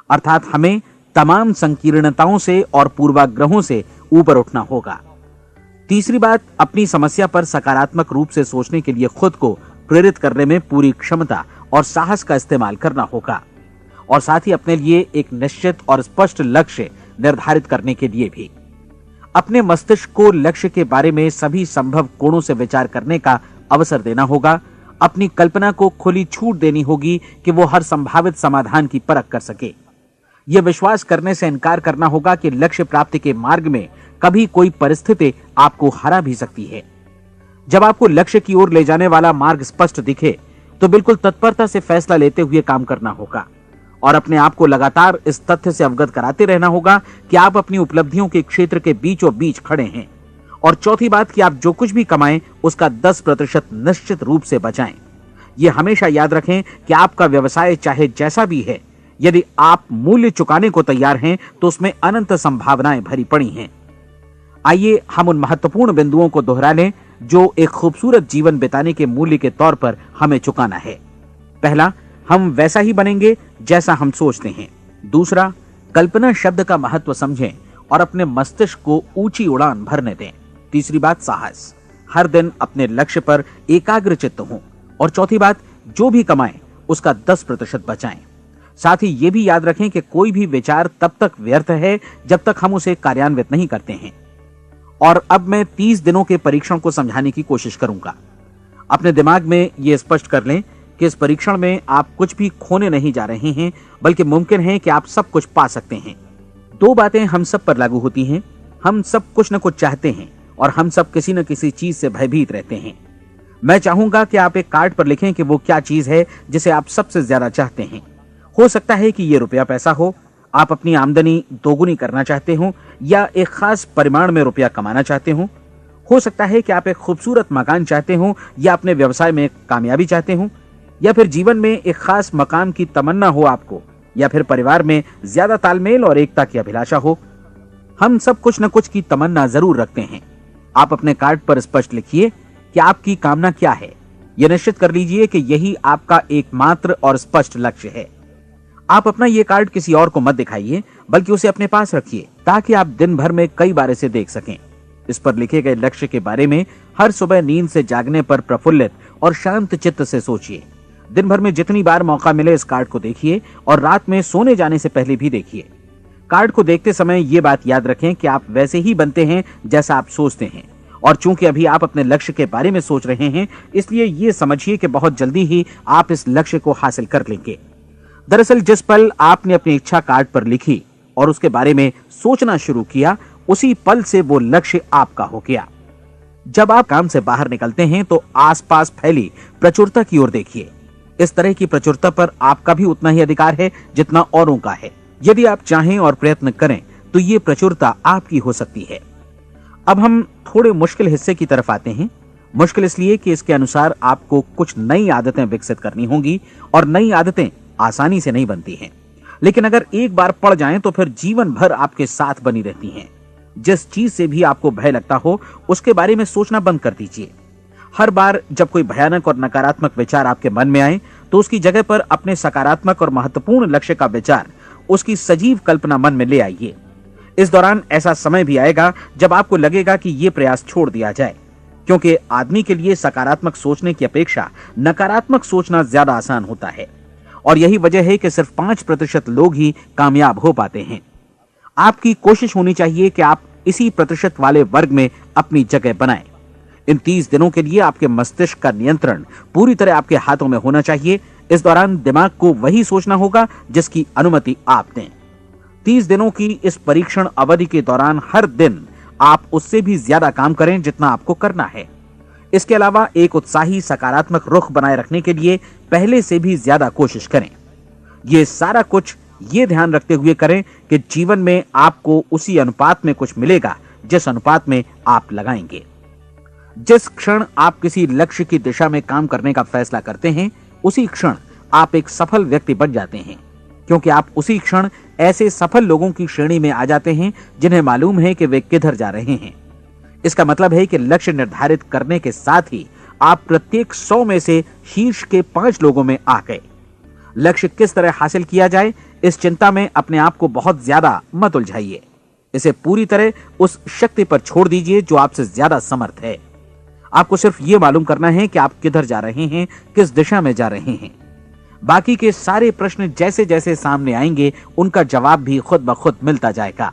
अर्थात हमें तमाम संकीर्णताओं से और पूर्वाग्रहों से ऊपर उठना होगा। तीसरी बात, अपनी समस्या पर सकारात्मक रूप से सोचने के लिए खुद को प्रेरित करने में पूरी क्षमता और साहस का इस्तेमाल करना होगा, और साथ ही अपने लिए एक निश्चित और स्पष्ट लक्ष्य निर्धारित करने के लिए भी। अपने मस्तिष्क को लक्ष्य के बारे में सभी संभव कोणों से विचार करने का अवसर देना होगा। अपनी कल्पना को खुली छूट देनी होगी कि वो हर संभावित समाधान की परख कर सके। यह विश्वास करने से इनकार करना होगा कि लक्ष्य प्राप्ति के मार्ग में कभी कोई परिस्थिति आपको हरा भी सकती है। जब आपको लक्ष्य की ओर ले जाने वाला मार्ग स्पष्ट दिखे तो बिल्कुल तत्परता से फैसला लेते हुए काम करना होगा और अपने आप को लगातार इस तथ्य से अवगत कराते रहना होगा कि आप अपनी उपलब्धियों के क्षेत्र के बीचों बीच खड़े हैं। और चौथी बात कि आप जो कुछ भी कमाएं उसका 10% निश्चित रूप से बचाएं। यह हमेशा याद रखें कि आपका व्यवसाय चाहे जैसा भी है, यदि आप मूल्य चुकाने को तैयार हैं तो उसमें अनंत संभावनाएं भरी पड़ी हैं। आइए हम उन महत्वपूर्ण बिंदुओं को दोहरा लें जो एक खूबसूरत जीवन बिताने के मूल्य के तौर पर हमें चुकाना है। पहला, हम वैसा ही बनेंगे जैसा हम सोचते हैं। दूसरा, कल्पना शब्द का महत्व समझें और अपने मस्तिष्क को ऊंची उड़ान भरने दें। तीसरी बात, साहस, हर दिन अपने लक्ष्य पर एकाग्र चित्त हों। और चौथी बात, जो भी कमाएं उसका 10% बचाएं। साथ ही ये भी याद रखें कि कोई भी विचार तब तक व्यर्थ है जब तक हम उसे कार्यान्वित नहीं करते हैं। और अब मैं 30 दिनों के परीक्षण को समझाने की कोशिश करूंगा। अपने दिमाग में यह स्पष्ट कर लें कि इस परीक्षण में आप कुछ भी खोने नहीं जा रहे हैं, बल्कि मुमकिन है कि आप सब कुछ पा सकते हैं। 2 बातें हम सब पर लागू होती हैं। हम सब कुछ न कुछ चाहते हैं और हम सब किसी न किसी चीज से भयभीत रहते हैं। मैं चाहूंगा कि आप एक कार्ड पर लिखें कि वो क्या चीज है जिसे आप सबसे ज्यादा चाहते हैं। हो सकता है कि ये रुपया पैसा हो, आप अपनी आमदनी दोगुनी करना चाहते हो, या एक खास परिमाण में रुपया कमाना चाहते हो सकता है कि आप एक खूबसूरत मकान चाहते हो, या अपने व्यवसाय में कामयाबी चाहते हो, या फिर जीवन में एक खास मकाम की तमन्ना हो आपको, या फिर परिवार में ज्यादा तालमेल और एकता की अभिलाषा हो। हम सब कुछ न कुछ की तमन्ना जरूर रखते हैं। आप अपने कार्ड पर स्पष्ट लिखिए कि आपकी कामना क्या है। यह निश्चित कर लीजिए कि यही आपका एकमात्र और स्पष्ट लक्ष्य है। आप अपना ये कार्ड किसी और को मत दिखाइए, बल्कि उसे अपने पास रखिए ताकि आप दिन भर में कई बार इसे देख सकें। इस पर लिखे गए लक्ष्य के बारे में हर सुबह नींद से जागने पर प्रफुल्लित और शांत चित्त से सोचिए। दिन भर में जितनी बार मौका मिले इस कार्ड को देखिए और रात में सोने जाने से पहले भी देखिए। कार्ड को देखते समय ये बात याद रखें कि आप वैसे ही बनते हैं जैसा आप सोचते हैं, और चूंकि अभी आप अपने लक्ष्य के बारे में सोच रहे हैं, इसलिए ये समझिए कि बहुत जल्दी ही आप इस लक्ष्य को हासिल कर लेंगे। दरअसल जिस पल आपने अपनी इच्छा कार्ड पर लिखी और उसके बारे में सोचना शुरू किया, उसी पल से वो लक्ष्य आपका हो गया। जब आप काम से बाहर निकलते हैं तो आसपास फैली प्रचुरता की ओर देखिए। इस तरह की प्रचुरता पर आपका भी उतना ही अधिकार है जितना औरों का है। यदि आप चाहें और प्रयत्न करें तो ये प्रचुरता आपकी हो सकती है। अब हम थोड़े मुश्किल हिस्से की तरफ आते हैं। मुश्किल इसलिए कि इसके अनुसार आपको कुछ नई आदतें विकसित करनी होंगी, और नई आदतें आसानी से नहीं बनती हैं, लेकिन अगर एक बार पड़ जाएं तो फिर जीवन भर आपके साथ बनी रहती हैं। जिस चीज से भी आपको भय लगता हो उसके बारे में सोचना बंद कर दीजिए। हर बार जब कोई भयानक और नकारात्मक विचार आपके मन में आए तो उसकी जगह पर अपने सकारात्मक और महत्वपूर्ण लक्ष्य का विचार, उसकी सजीव कल्पना मन में ले आइए। इस दौरान ऐसा समय भी आएगा जब आपको लगेगा कि यह प्रयास छोड़ दिया जाए, क्योंकि आदमी के लिए सकारात्मक सोचने की अपेक्षा नकारात्मक सोचना ज्यादा आसान होता है। और यही वजह है कि सिर्फ 5% लोग ही कामयाब हो पाते हैं। आपकी कोशिश होनी चाहिए कि आप इसी प्रतिशत वाले वर्ग में अपनी जगह बनाएं। इन 30 दिनों के लिए आपके मस्तिष्क का नियंत्रण पूरी तरह आपके हाथों में होना चाहिए। इस दौरान दिमाग को वही सोचना होगा जिसकी अनुमति आप दें। 30 दिनों की इस परीक्षण अवधि के दौरान हर दिन आप उससे भी ज्यादा काम करें जितना आपको करना है। इसके अलावा एक उत्साही सकारात्मक रुख बनाए रखने के लिए पहले से भी ज्यादा कोशिश करें। ये सारा कुछ ये ध्यान रखते हुए करें कि जीवन में आपको उसी अनुपात में कुछ मिलेगा जिस अनुपात में आप लगाएंगे। जिस क्षण आप किसी लक्ष्य की दिशा में काम करने का फैसला करते हैं, उसी क्षण आप एक सफल व्यक्ति बन जाते हैं, क्योंकि आप उसी क्षण ऐसे सफल लोगों की श्रेणी में आ जाते हैं जिन्हें मालूम है कि वे किधर जा रहे हैं। इसका मतलब है कि लक्ष्य निर्धारित करने के साथ ही आप प्रत्येक 100 में से शीर्ष के 5 लोगों में आ गए। लक्ष्य किस तरह हासिल किया जाए, इस चिंता में अपने आप को बहुत ज्यादा मत उलझाइए। इसे पूरी तरह उस शक्ति पर छोड़ दीजिए जो आपसे ज्यादा समर्थ है। आपको सिर्फ ये मालूम करना है कि आप किधर जा रहे हैं, किस दिशा में जा रहे हैं। बाकी के सारे प्रश्न जैसे जैसे सामने आएंगे उनका जवाब भी खुद ब खुद मिलता जाएगा।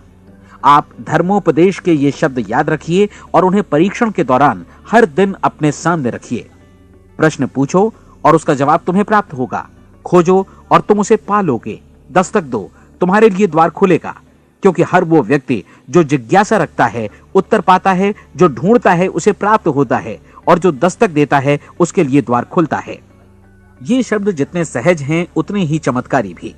आप धर्मोपदेश के ये शब्द याद रखिए और उन्हें परीक्षण के दौरान हर दिन अपने सामने रखिए। प्रश्न पूछो और उसका जवाब तुम्हें प्राप्त होगा। खोजो और तुम उसे पा लोगे। दस्तक दो, तुम्हारे लिए द्वार खुलेगा, क्योंकि हर वो व्यक्ति जो जिज्ञासा रखता है उत्तर पाता है, जो ढूंढता है उसे प्राप्त होता है, और जो दस्तक देता है उसके लिए द्वार खुलता है। ये शब्द जितने सहज हैं उतने ही चमत्कारी भी।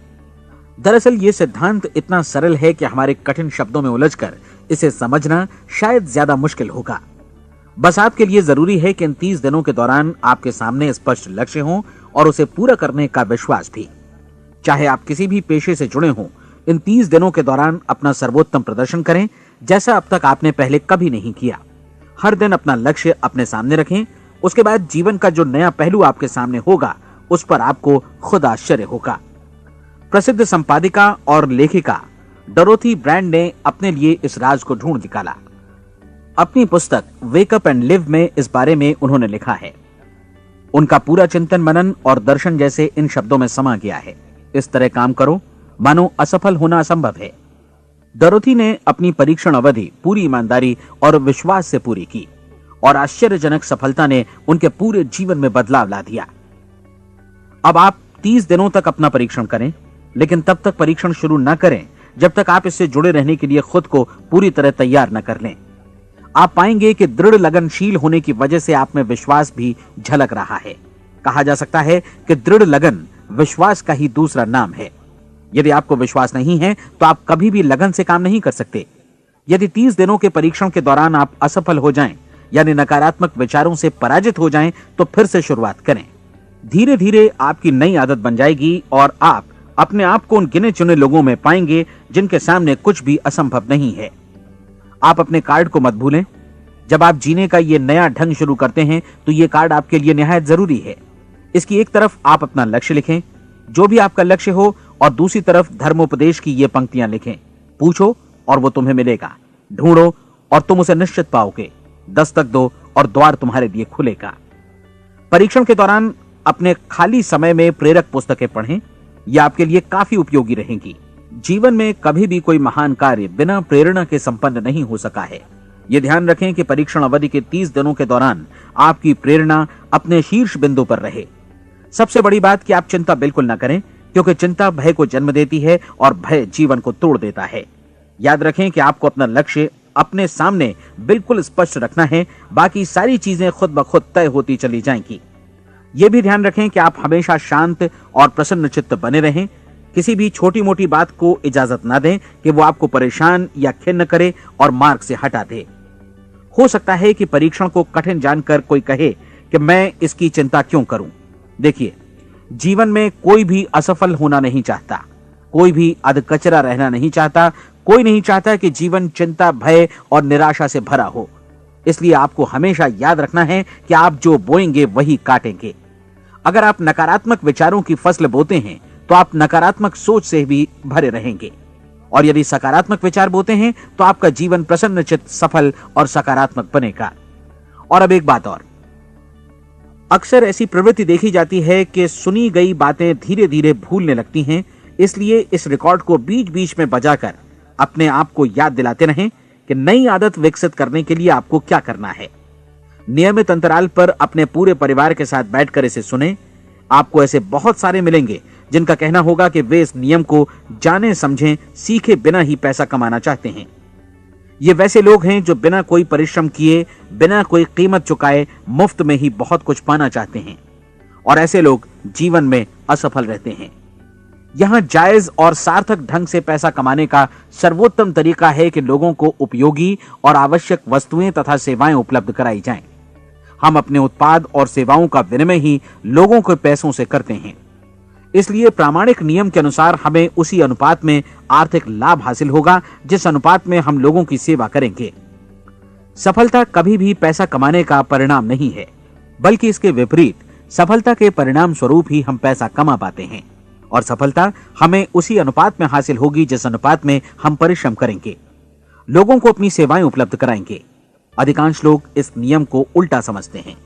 दरअसल ये सिद्धांत इतना सरल है कि हमारे कठिन शब्दों में उलझकर इसे समझना शायद ज्यादा मुश्किल होगा। बस आपके लिए जरूरी है कि इन 30 दिनों के दौरान आपके सामने स्पष्ट लक्ष्य हो और उसे पूरा करने का विश्वास भी। चाहे आप किसी भी पेशे से जुड़े हों, इन 30 दिनों के दौरान अपना सर्वोत्तम प्रदर्शन करें, जैसा अब तक आपने पहले कभी नहीं किया। हर दिन अपना लक्ष्य अपने सामने रखें। उसके बाद जीवन का जो नया पहलू आपके सामने होगा उस पर आपको खुद आश्चर्य होगा। प्रसिद्ध संपादिका और लेखिका डोरोथी ब्रैंड ने अपने लिए इस राज को ढूंढ निकाला। अपनी पुस्तक वेक अप एंड लिव में इस बारे में उन्होंने लिखा है। उनका पूरा चिंतन मनन और दर्शन जैसे इन शब्दों में समा गया है। इस तरह काम करो मानो असफल होना असंभव है। डोरोथी ने अपनी परीक्षण अवधि पूरी ईमानदारी और विश्वास से पूरी की और आश्चर्यजनक सफलता ने उनके पूरे जीवन में बदलाव ला दिया। अब आप 30 दिनों तक अपना परीक्षण करें, लेकिन तब तक परीक्षण शुरू न करें जब तक आप इससे जुड़े रहने के लिए खुद को पूरी तरह तैयार न कर लें। आप पाएंगे कि दृढ़ लगनशील होने की वजह से आप में विश्वास भी झलक रहा है। कहा जा सकता है कि दृढ़ लगन विश्वास का ही दूसरा नाम है। यदि आपको विश्वास नहीं है तो आप कभी भी लगन से काम नहीं कर सकते। यदि 30 दिनों के परीक्षण के दौरान आप असफल हो जाएं, यानी नकारात्मक विचारों से पराजित हो जाएं, तो फिर से शुरुआत करें। धीरे धीरे आपकी नई आदत बन जाएगी और आप अपने आप को उन गिने चुने लोगों में पाएंगे जिनके सामने कुछ भी असंभव नहीं है। आप अपने कार्ड को मत भूलें। जब आप जीने का ये नया ढंग शुरू करते हैं तो ये कार्ड आपके लिए निहायत जरूरी है। इसकी एक तरफ आप अपना लक्ष्य लिखें, जो भी आपका लक्ष्य हो, और दूसरी तरफ धर्मोपदेश की ये पंक्तियां लिखें। पूछो और वो तुम्हें मिलेगा, ढूंढो और तुम उसे निश्चित पाओगे, दस्तक दो और द्वार तुम्हारे लिए खुलेगा। परीक्षण के दौरान अपने खाली समय में प्रेरक पुस्तकें पढ़ें, यह आपके लिए काफी उपयोगी रहेंगी। जीवन में कभी भी कोई महान कार्य बिना प्रेरणा के संपन्न नहीं हो सका है। ये ध्यान रखें कि परीक्षण अवधि के 30 दिनों के दौरान आपकी प्रेरणा अपने शीर्ष बिंदु पर रहे। सबसे बड़ी बात कि आप चिंता बिल्कुल न करें, क्योंकि चिंता भय को जन्म देती है और भय जीवन को तोड़ देता है। याद रखें कि आपको अपना लक्ष्य अपने सामने बिल्कुल स्पष्ट रखना है, बाकी सारी चीजें खुद ब खुद तय होती चली जाएंगी। यह भी ध्यान रखें कि आप हमेशा शांत और प्रसन्न चित्त बने रहें। किसी भी छोटी मोटी बात को इजाजत ना दें कि वो आपको परेशान या खिन्न करे और मार्ग से हटा दे। हो सकता है कि परीक्षण को कठिन जानकर कोई कहे कि मैं इसकी चिंता क्यों करूं। देखिए, जीवन में कोई भी असफल होना नहीं चाहता, कोई भी अधकचरा रहना नहीं चाहता, कोई नहीं चाहता कि जीवन चिंता, भय और निराशा से भरा हो। इसलिए आपको हमेशा याद रखना है कि आप जो बोएंगे वही काटेंगे। अगर आप नकारात्मक विचारों की फसल बोते हैं तो आप नकारात्मक सोच से भी भरे रहेंगे, और यदि सकारात्मक विचार बोते हैं तो आपका जीवन प्रसन्नचित्त, सफल और सकारात्मक बनेगा। और अब एक बात और, अक्सर ऐसी प्रवृत्ति देखी जाती है कि सुनी गई बातें धीरे धीरे भूलने लगती हैं। इसलिए इस रिकॉर्ड को बीच बीच में बजाकर अपने आप को याद दिलाते रहें कि नई आदत विकसित करने के लिए आपको क्या करना है। नियमित अंतराल पर अपने पूरे परिवार के साथ बैठकर इसे सुनें। आपको ऐसे बहुत सारे मिलेंगे जिनका कहना होगा कि वे इस नियम को जाने समझें सीखे बिना ही पैसा कमाना चाहते हैं। ये वैसे लोग हैं जो बिना कोई परिश्रम किए, बिना कोई कीमत चुकाए मुफ्त में ही बहुत कुछ पाना चाहते हैं, और ऐसे लोग जीवन में असफल रहते हैं। यहां जायज और सार्थक ढंग से पैसा कमाने का सर्वोत्तम तरीका है कि लोगों को उपयोगी और आवश्यक वस्तुएं तथा सेवाएं उपलब्ध कराई जाएं। हम अपने उत्पाद और सेवाओं का विनिमय ही लोगों के पैसों से करते हैं। इसलिए प्रामाणिक नियम के अनुसार हमें उसी अनुपात में आर्थिक लाभ हासिल होगा जिस अनुपात में हम लोगों की सेवा करेंगे। सफलता कभी भी पैसा कमाने का परिणाम नहीं है, बल्कि इसके विपरीत सफलता के परिणाम स्वरूप ही हम पैसा कमा पाते हैं, और सफलता हमें उसी अनुपात में हासिल होगी जिस अनुपात में हम परिश्रम करेंगे, लोगों को अपनी सेवाएं उपलब्ध कराएंगे। अधिकांश लोग इस नियम को उल्टा समझते हैं।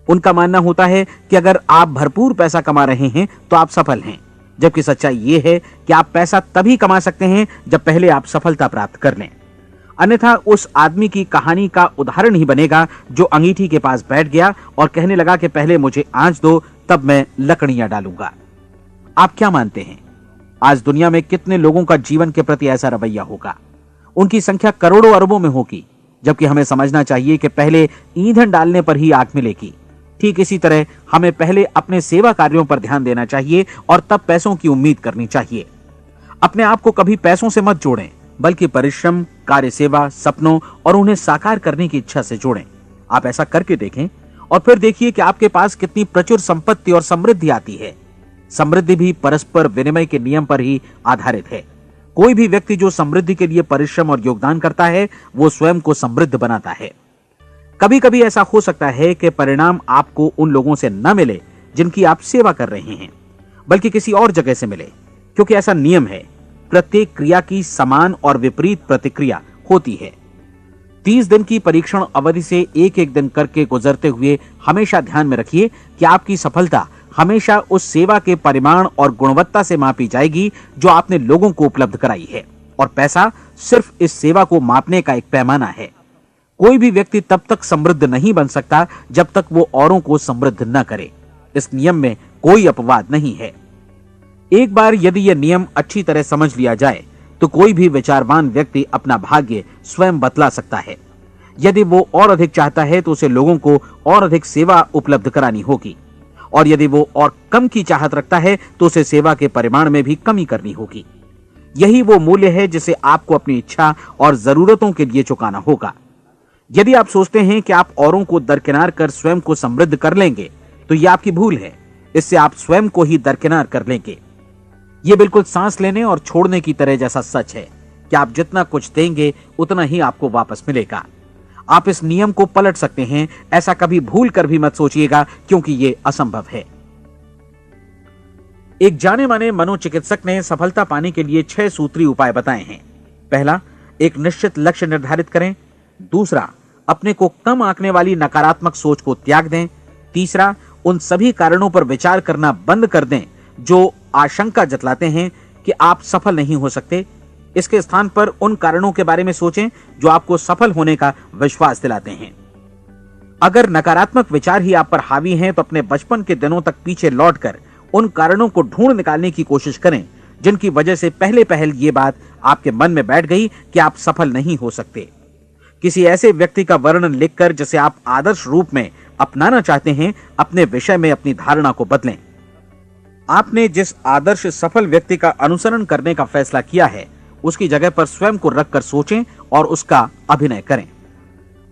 उनका मानना होता है कि अगर आप भरपूर पैसा कमा रहे हैं तो आप सफल हैं, जबकि सच्चाई यह है कि आप पैसा तभी कमा सकते हैं जब पहले आप सफलता प्राप्त कर लें। अन्यथा उस आदमी की कहानी का उदाहरण ही बनेगा जो अंगीठी के पास बैठ गया और कहने लगा कि पहले मुझे आंच दो, तब मैं लकड़ियां डालूंगा। आप क्या मानते हैं, आज दुनिया में कितने लोगों का जीवन के प्रति ऐसा रवैया होगा? उनकी संख्या करोड़ों अरबों में होगी, जबकि हमें समझना चाहिए कि पहले ईंधन डालने पर ही आग मिलेगी। ठीक इसी तरह हमें पहले अपने सेवा कार्यों पर ध्यान देना चाहिए और तब पैसों की उम्मीद करनी चाहिए। अपने आप को कभी पैसों से मत जोड़ें, बल्कि परिश्रम, कार्य सेवा, सपनों और उन्हें साकार करने की इच्छा से जोड़ें। आप ऐसा करके देखें और फिर देखिए कि आपके पास कितनी प्रचुर संपत्ति और समृद्धि आती है। समृद्धि भी परस्पर विनिमय के नियम पर ही आधारित है। कोई भी व्यक्ति जो समृद्धि के लिए परिश्रम और योगदान करता है, वो स्वयं को समृद्ध बनाता है। कभी कभी ऐसा हो सकता है कि परिणाम आपको उन लोगों से न मिले जिनकी आप सेवा कर रहे हैं, बल्कि किसी और जगह से मिले, क्योंकि ऐसा नियम है, प्रत्येक क्रिया की समान और विपरीत प्रतिक्रिया होती है। 30 दिन की परीक्षण अवधि से एक एक दिन करके गुजरते हुए हमेशा ध्यान में रखिए कि आपकी सफलता हमेशा उस सेवा के परिमाण और गुणवत्ता से मापी जाएगी जो आपने लोगों को उपलब्ध कराई है, और पैसा सिर्फ इस सेवा को मापने का एक पैमाना है। कोई भी व्यक्ति तब तक समृद्ध नहीं बन सकता जब तक वो औरों को समृद्ध न करे। इस नियम में कोई अपवाद नहीं है। एक बार यदि यह नियम अच्छी तरह समझ लिया जाए तो कोई भी विचारवान व्यक्ति अपना भाग्य स्वयं बतला सकता है। यदि वो और अधिक चाहता है तो उसे लोगों को और अधिक सेवा उपलब्ध करानी होगी, और यदि वो और कम की चाहत रखता है तो उसे सेवा के परिमाण में भी कमी करनी होगी। यही वो मूल्य है जिसे आपको अपनी इच्छा और जरूरतों के लिए चुकाना होगा। यदि आप सोचते हैं कि आप औरों को दरकिनार कर स्वयं को समृद्ध कर लेंगे तो यह आपकी भूल है। इससे आप स्वयं को ही दरकिनार कर लेंगे। यह बिल्कुल सांस लेने और छोड़ने की तरह जैसा सच है कि आप जितना कुछ देंगे उतना ही आपको वापस मिलेगा। आप इस नियम को पलट सकते हैं, ऐसा कभी भूल कर भी मत सोचिएगा, क्योंकि यह असंभव है। एक जाने माने मनोचिकित्सक ने सफलता पाने के लिए 6 सूत्री उपाय बताए हैं। पहला, एक निश्चित लक्ष्य निर्धारित करें। दूसरा, अपने को कम आंकने वाली नकारात्मक सोच को त्याग दें। तीसरा, उन सभी कारणों पर विचार करना बंद कर दें जो आशंका जतलाते हैं कि आप सफल नहीं हो सकते। इसके स्थान पर उन कारणों के बारे में सोचें जो आपको सफल होने का विश्वास दिलाते हैं। अगर नकारात्मक विचार ही आप पर हावी हैं तो अपने बचपन के दिनों तक पीछे लौटकर उन कारणों को ढूंढ निकालने की कोशिश करें जिनकी वजह से पहले पहल ये बात आपके मन में बैठ गई कि आप सफल नहीं हो सकते। किसी ऐसे व्यक्ति का वर्णन लिखकर जिसे आप आदर्श रूप में अपनाना चाहते हैं, अपने विषय में अपनी धारणा को बदलें। आपने जिस आदर्श सफल व्यक्ति का अनुसरण करने का फैसला किया है उसकी जगह पर स्वयं को रखकर सोचें और उसका अभिनय करें।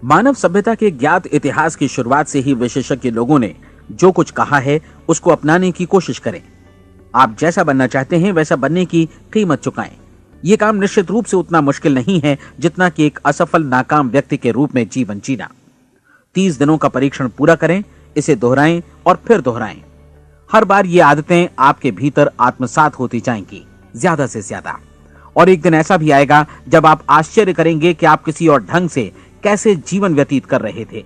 मानव सभ्यता के ज्ञात इतिहास की शुरुआत से ही विशेषज्ञ लोगों ने जो कुछ कहा है उसको अपनाने की कोशिश करें। आप जैसा बनना चाहते हैं वैसा बनने की कीमत चुकाएं। यह काम निश्चित रूप से उतना मुश्किल नहीं है जितना कि एक असफल नाकाम व्यक्ति के रूप में जीवन जीना। 30 दिनों का परीक्षण पूरा करें, इसे दोहराएं और फिर दोहराएं। हर बार ये आदतें आपके भीतर आत्मसात होती जाएंगी, ज्यादा से ज्यादा। और एक दिन ऐसा भी आएगा जब आप आश्चर्य करेंगे कि आप किसी और ढंग से कैसे जीवन व्यतीत कर रहे थे।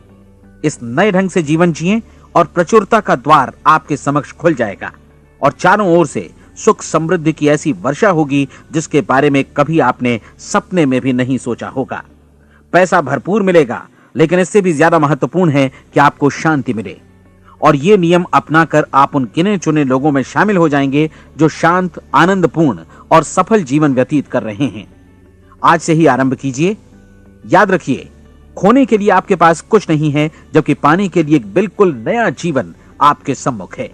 इस नए ढंग से जीवन जिएं और प्रचुरता का द्वार आपके समक्ष खुल जाएगा और चारों ओर से सुख समृद्धि की ऐसी वर्षा होगी जिसके बारे में कभी आपने सपने में भी नहीं सोचा होगा। पैसा भरपूर मिलेगा, लेकिन इससे भी ज्यादा महत्वपूर्ण है कि आपको शांति मिले। और ये नियम अपनाकर आप उन गिने चुने लोगों में शामिल हो जाएंगे जो शांत, आनंदपूर्ण और सफल जीवन व्यतीत कर रहे हैं। आज से ही आरंभ कीजिए। याद रखिए, खोने के लिए आपके पास कुछ नहीं है, जबकि पाने के लिए एक बिल्कुल नया जीवन आपके सम्मुख है।